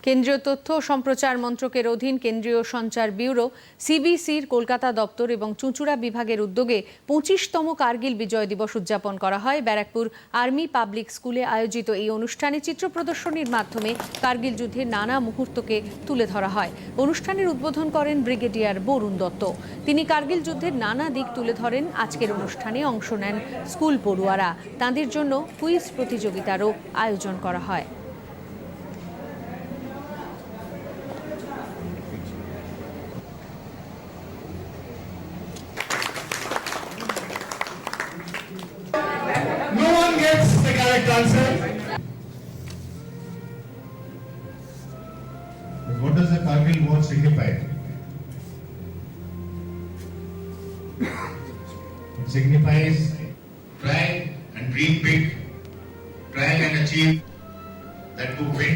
কেন্দ্রীয় তথ্য ও সম্প্রচার মন্ত্রকের অধীন কেন্দ্রীয় সঞ্চার ব্যুরো সিবিসির কলকাতা দপ্তর এবং চুঁচুড়া বিভাগের উদ্যোগে ২৫তম কার্গিল বিজয় দিবস উদযাপন করা হয়। ব্যারাকপুর আর্মি পাবলিক স্কুলে আয়োজিত এই অনুষ্ঠানে চিত্র প্রদর্শনীর মাধ্যমে কার্গিল যুদ্ধের নানা মুহূর্তকে তুলে ধরা হয়। অনুষ্ঠানের উদ্বোধন করেন ব্রিগেডিয়ার বরুণ দত্ত। তিনি কার্গিল যুদ্ধের নানা দিক তুলে ধরেন। আজকের অনুষ্ঠানে অংশ নেন স্কুল পড়ুয়ারা। তাঁদের জন্য কুইজ প্রতিযোগিতারও আয়োজন করা হয়। No one gets the correct answer. What does the Kargil war signify? It signifies try and dream big, try and achieve, that to win